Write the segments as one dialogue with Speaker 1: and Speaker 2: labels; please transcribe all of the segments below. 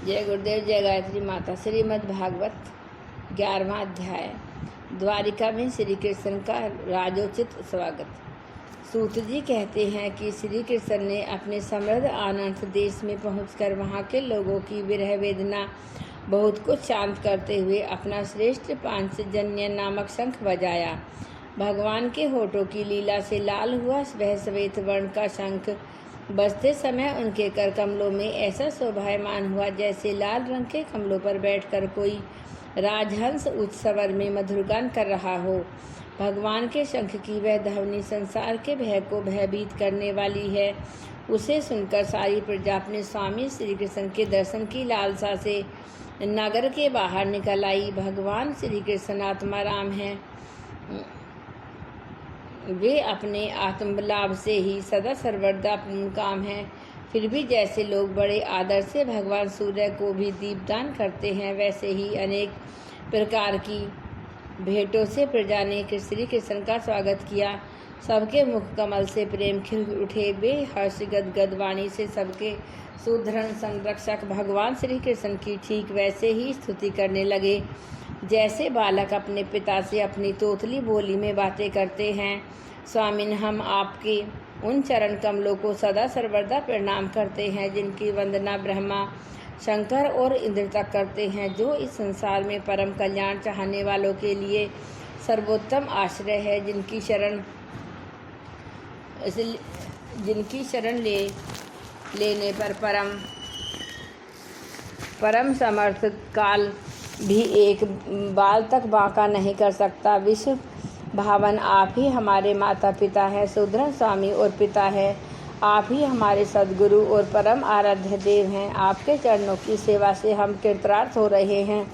Speaker 1: जय गुरुदेव, जय गायत्री माता। श्रीमद् भागवत 11वां अध्याय। द्वारिका में श्री कृष्ण का राजोचित स्वागत। सूत जी कहते हैं कि श्री कृष्ण ने अपने समृद्ध अनंत देश में पहुंचकर वहां के लोगों की विरह वेदना बहुत कुछ शांत करते हुए अपना श्रेष्ठ पांचजन्य नामक शंख बजाया। भगवान के होठों की लीला से लाल हुआ वह श्वेत वर्ण का शंख बजते समय उनके कर कमलों में ऐसा शोभायमान हुआ जैसे लाल रंग के कमलों पर बैठकर कोई राजहंस उच्च स्वर में मधुर गान कर रहा हो। भगवान के शंख की वह ध्वनि संसार के भय को भयभीत करने वाली है। उसे सुनकर सारी प्रजा अपने स्वामी श्री कृष्ण के दर्शन की लालसा से नगर के बाहर निकल आई। भगवान श्री कृष्ण आत्मा राम हैं। वे अपने आत्मलाभ से ही सदा सर्वदा पूर्ण काम हैं। फिर भी जैसे लोग बड़े आदर से भगवान सूर्य को भी दीपदान करते हैं, वैसे ही अनेक प्रकार की भेंटों से प्रजा ने श्री कृष्ण का स्वागत किया। सबके मुख कमल से प्रेम खिल उठे। वे हर्ष गदगद वाणी से सबके सुदृढ़ संरक्षक भगवान श्री कृष्ण की ठीक वैसे ही स्तुति करने लगे जैसे बालक अपने पिता से अपनी तोतली बोली में बातें करते हैं। स्वामिन, हम आपके उन चरण कमलों को सदा सर्वदा प्रणाम करते हैं जिनकी वंदना ब्रह्मा, शंकर और इंद्र तक करते हैं, जो इस संसार में परम कल्याण चाहने वालों के लिए सर्वोत्तम आश्रय है, जिनकी शरण लेने पर परम समर्थ काल भी एक बाल तक बांका नहीं कर सकता। विश्व भावन आप ही हमारे माता पिता हैं, सुदृढ़ स्वामी और पिता हैं। आप ही हमारे सद्गुरु और परम आराध्य देव हैं। आपके चरणों की सेवा से हम कृतार्थ हो रहे हैं।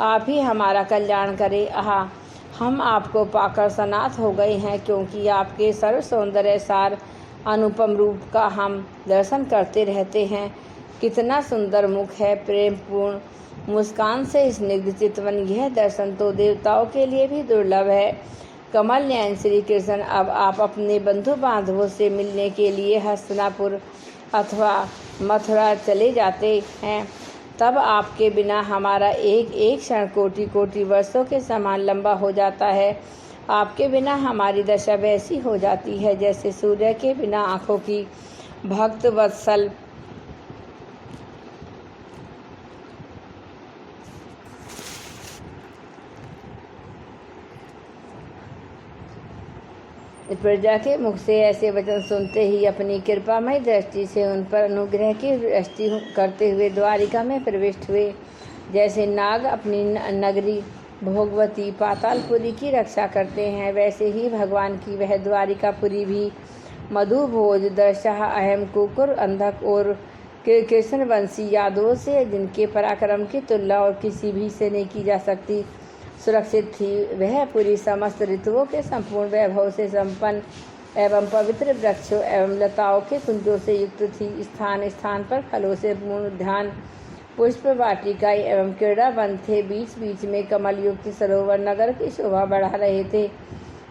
Speaker 1: आप ही हमारा कल्याण करें। आहा, हम आपको पाकर सनाथ हो गए हैं, क्योंकि आपके सर्व सौंदर्य सार अनुपम रूप का हम दर्शन करते रहते हैं। कितना सुंदर मुख है, प्रेम पूर्ण मुस्कान से स्निग्ध चितवन। यह दर्शन तो देवताओं के लिए भी दुर्लभ है। कमल नयन श्री कृष्ण, अब आप अपने बंधु बांधवों से मिलने के लिए हस्तिनापुर अथवा मथुरा चले जाते हैं, तब आपके बिना हमारा एक एक क्षण कोटि कोटि वर्षों के समान लंबा हो जाता है। आपके बिना हमारी दशा वैसी हो जाती है जैसे सूर्य के बिना आँखों की भक्त वत्सल प्रजा के मुख से ऐसे वचन सुनते ही अपनी कृपामय दृष्टि से उन पर अनुग्रह की दृष्टि करते हुए द्वारिका में प्रविष्ट हुए। जैसे नाग अपनी नगरी भोगवती पातालपुरी की रक्षा करते हैं, वैसे ही भगवान की वह द्वारिकापुरी भी मधु भोज दर्शा अहम कुकुर अंधक और कृष्णवंशी यादवों से, जिनके पराक्रम की तुलना और किसी भी से नहीं की जा सकती, सुरक्षित थी। वह पूरी समस्त ऋतुओं के संपूर्ण वैभव से संपन्न एवं पवित्र वृक्षों एवं लताओं के कुंजों से युक्त थी। स्थान स्थान पर फलों से पूर्ण उद्यान, पुष्प वाटिका एवं क्रीड़ा वन थे। बीच बीच में कमल युक्त सरोवर नगर की शोभा बढ़ा रहे थे।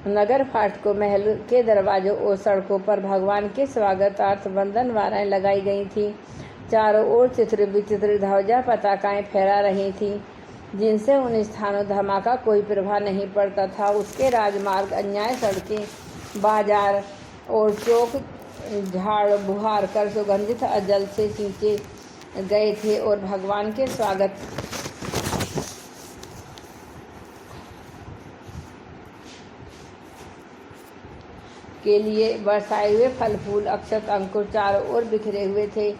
Speaker 1: नगर फाटकों, महल के दरवाजों और सड़कों पर भगवान के स्वागतार्थ वंदन वाराएं लगाई गई थीं। चारों ओर चित्र विचित्र ध्वजा पताकाएं फहरा रही थीं, जिनसे उन स्थानों धमाका कोई प्रभाव नहीं पड़ता था। उसके राजमार्ग, अन्याय सड़कें, बाजार और चौक झाड़ बुहार कर सुगंधित जल से सींचे गए थे और भगवान के स्वागत के लिए बरसाए हुए फल फूल अक्षत अंकुर चारों ओर बिखरे हुए थे।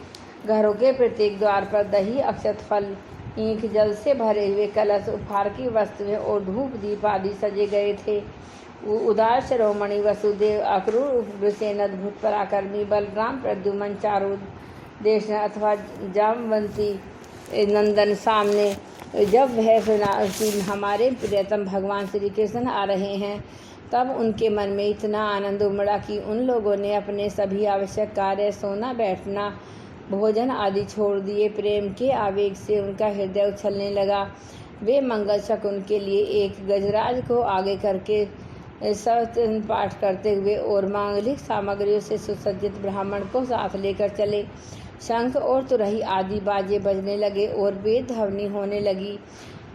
Speaker 1: घरों के प्रत्येक द्वार पर दही, अक्षत फल, ईंख जल से भरे हुए कलश, उपहार की वस्तुएं और धूप दीप आदि सजे गए थे। उदार शिरोमणि वसुदेव, अक्रूर उग्रसेन, अद्भुत पराक्रमी बलराम, प्रद्युम्न, चारु देश अथवा जामवंती नंदन सामने जब वह सुना कि हमारे प्रियतम भगवान श्री कृष्ण आ रहे हैं, तब उनके मन में इतना आनंद उमड़ा कि उन लोगों ने अपने सभी आवश्यक कार्य, सोना बैठना, भोजन आदि छोड़ दिए। प्रेम के आवेग से उनका हृदय उछलने लगा। वे मंगल शकुन के लिए एक गजराज को आगे करके सत्संग पाठ करते हुए और मांगलिक सामग्रियों से सुसज्जित ब्राह्मण को साथ लेकर चले। शंख और तुरही आदि बाजे बजने लगे और वेद ध्वनि होने लगी।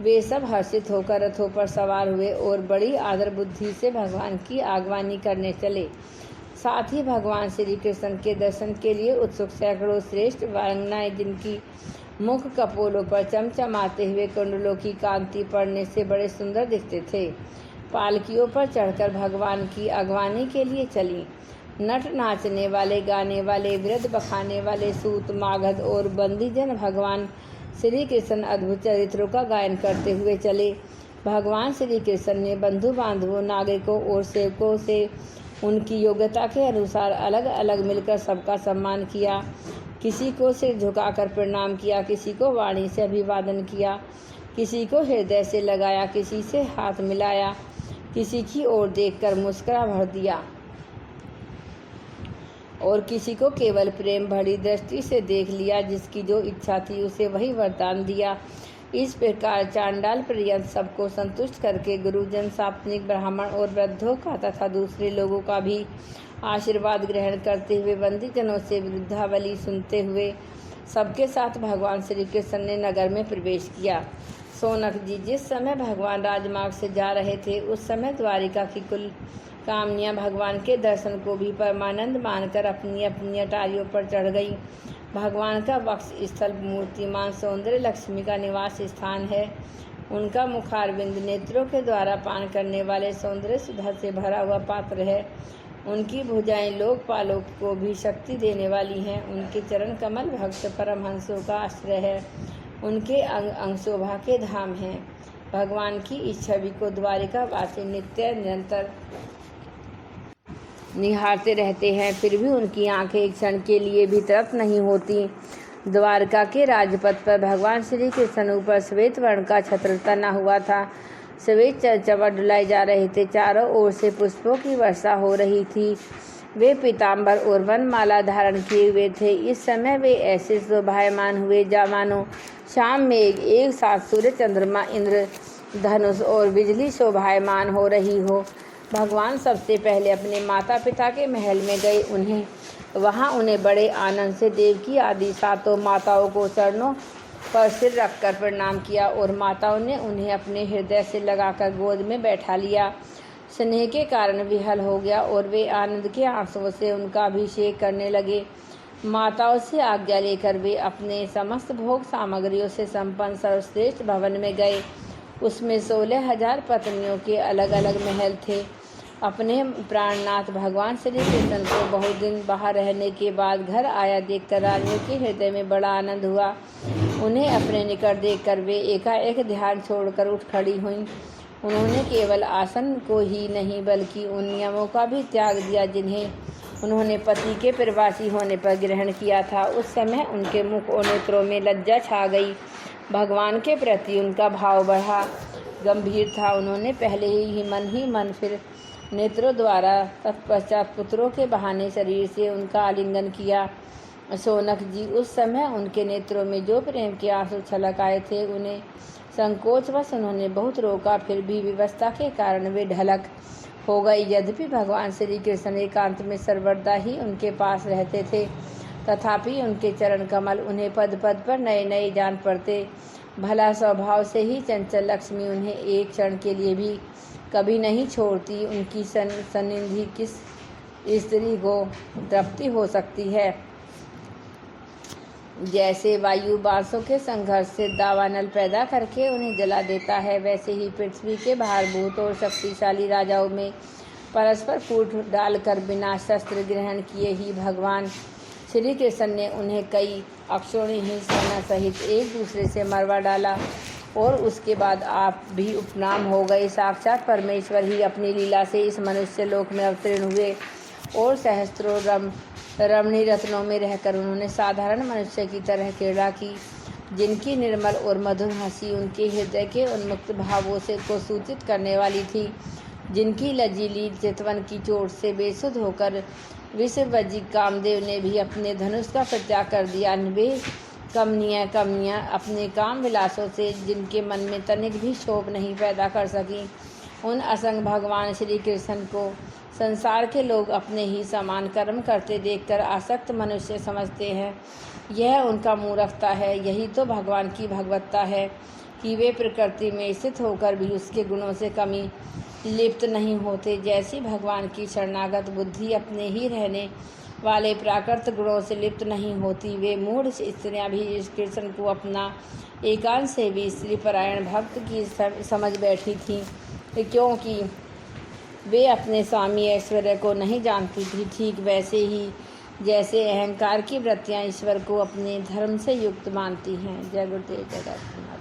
Speaker 1: वे सब हर्षित होकर रथों पर सवार हुए और बड़ी आदर बुद्धि से भगवान की आगवानी करने चले। साथ ही भगवान श्री कृष्ण के दर्शन के लिए उत्सुक सैकड़ों श्रेष्ठ वारंगनाएं, जिनकी मुख कपोलों पर चमचमाते हुए कुंडलों की कांति पड़ने से बड़े सुंदर दिखते थे, पालकियों पर चढ़कर भगवान की अगवानी के लिए चली। नट नाचने वाले, गाने वाले, वृद्ध बखाने वाले, सूत, मागध और बंदीजन भगवान श्री कृष्ण अद्भुत चरित्रों का गायन करते हुए चले। भगवान श्री कृष्ण ने बंधु बांधवों, नागरिकों और सेवकों से उनकी योग्यता के अनुसार अलग अलग मिलकर सबका सम्मान किया। किसी को सिर झुकाकर प्रणाम किया, किसी को वाणी से अभिवादन किया, किसी को हृदय से लगाया, किसी से हाथ मिलाया, किसी की ओर देखकर मुस्कुरा भर दिया और किसी को केवल प्रेम भरी दृष्टि से देख लिया। जिसकी जो इच्छा थी उसे वही वरदान दिया। इस प्रकार चांडाल पर्यंत सबको संतुष्ट करके गुरुजन, साप्तनिक, ब्राह्मण और वृद्धों का तथा दूसरे लोगों का भी आशीर्वाद ग्रहण करते हुए बंदीजनों से वृद्धावली सुनते हुए सबके साथ भगवान श्री कृष्ण ने नगर में प्रवेश किया। सोनक जी, जिस समय भगवान राजमार्ग से जा रहे थे उस समय द्वारिका की कुल कामनियाँ भगवान के दर्शन को भी परमानंद मानकर अपनी अपनी अटारियों पर चढ़ गई। भगवान का वक्ष स्थल मूर्तिमान सौंदर्य लक्ष्मी का निवास स्थान है। उनका मुखारविंद नेत्रों के द्वारा पान करने वाले सौंदर्य सुधा से भरा हुआ पात्र है। उनकी भुजाएं लोकपालों को भी शक्ति देने वाली हैं। उनके चरण कमल भक्त परमहंसों का आश्रय है। उनके अंग अंग शोभा के धाम हैं। भगवान की इस छवि को द्वारिका वासी नित्य निरंतर निहारते रहते हैं, फिर भी उनकी आंखें एक क्षण के लिए भी तृप्त नहीं होती। द्वारका के राजपथ पर भगवान श्री कृष्ण ऊपर श्वेत वर्ण का छत्र तना हुआ था। श्वेत चवर डुलाए जा रहे थे। चारों ओर से पुष्पों की वर्षा हो रही थी। वे पीताम्बर और वनमाला धारण किए हुए थे। इस समय वे ऐसे शोभायमान हुए मानो शाम में एक साथ सूर्य, चंद्रमा, इंद्र धनुष और बिजली शोभायमान हो रही हो। भगवान सबसे पहले अपने माता पिता के महल में गए। उन्हें बड़े आनंद से देवकी आदि सातों माताओं को चरणों पर सिर रखकर प्रणाम किया और माताओं ने उन्हें अपने हृदय से लगाकर गोद में बैठा लिया। स्नेह के कारण विहल हो गया और वे आनंद के आंसुओं से उनका अभिषेक करने लगे। माताओं से आज्ञा लेकर वे अपने समस्त भोग सामग्रियों से संपन्न सर्वश्रेष्ठ भवन में गए। उसमें 16,000 पत्नियों के अलग अलग महल थे। अपने प्राणनाथ भगवान श्री कृष्ण को बहुत दिन बाहर रहने के बाद घर आया देखकर रानियों के हृदय में बड़ा आनंद हुआ। उन्हें अपने निकट देखकर वे एकाएक ध्यान छोड़कर उठ खड़ी हुईं। उन्होंने केवल आसन को ही नहीं बल्कि उन नियमों का भी त्याग दिया जिन्हें उन्होंने पति के प्रवासी होने पर ग्रहण किया था। उस समय उनके मुख और नेत्रों में लज्जा छा गई। भगवान के प्रति उनका भाव बढ़ा गंभीर था। उन्होंने पहले ही मन फिर नेत्रों द्वारा तत्पश्चात पुत्रों के बहाने शरीर से उनका आलिंगन किया। शौनक जी, उस समय उनके नेत्रों में जो प्रेम के आंसू छलक आए थे उन्हें संकोचवश उन्होंने बहुत रोका, फिर भी विवशता के कारण वे ढलक हो गई। यद्यपि भगवान श्री कृष्ण एकांत में सर्वदा ही उनके पास रहते थे, तथापि उनके चरण कमल उन्हें पद पद पर नए नए जान पड़ते। भला स्वभाव से ही चंचल लक्ष्मी उन्हें एक क्षण के लिए भी कभी नहीं छोड़ती। उनकी सन्निधि किस स्त्री को तृप्ति हो सकती है? जैसे वायु बांसों के संघर्ष से दावानल पैदा करके उन्हें जला देता है, वैसे ही पृथ्वी के भारभूत और शक्तिशाली राजाओं में परस्पर फूट डालकर बिना शस्त्र ग्रहण किए ही भगवान श्री कृष्ण ने उन्हें कई अक्षौहिणी सेना सहित एक दूसरे से मरवा डाला और उसके बाद आप भी उपनाम हो गए। साक्षात परमेश्वर ही अपनी लीला से इस मनुष्य लोक में अवतीर्ण हुए और सहस्त्रों रमणी रत्नों में रहकर उन्होंने साधारण मनुष्य की तरह क्रीड़ा की, जिनकी निर्मल और मधुर हंसी उनके हृदय के उन्मुक्त भावों से को सूचित करने वाली थी, जिनकी लजीली चितवन की चोट से बेसुध होकर विषवजी कामदेव ने भी अपने धनुष का प्रत्याग कर दिया। वे कमनियाँ अपने काम विलासों से जिनके मन में तनिक भी क्षोभ नहीं पैदा कर सकी, उन असंग भगवान श्री कृष्ण को संसार के लोग अपने ही समान कर्म करते देखकर आसक्त मनुष्य समझते हैं। यह उनका मूर्खता है। यही तो भगवान की भगवत्ता है कि वे प्रकृति में स्थित होकर भी उसके गुणों से कमी लिप्त नहीं होते। जैसी भगवान की शरणागत बुद्धि अपने ही रहने वाले प्राकृत गुणों से लिप्त नहीं होती, वे मूढ़ स्त्रियां भी इस कृष्ण को अपना एकांत से भी स्त्री परायण भक्त की समझ बैठी थीं, क्योंकि वे अपने स्वामी ऐश्वर्य को नहीं जानती थी। ठीक वैसे ही जैसे अहंकार की वृत्तियां ईश्वर को अपने धर्म से युक्त मानती हैं। जय गुरुदेव जय।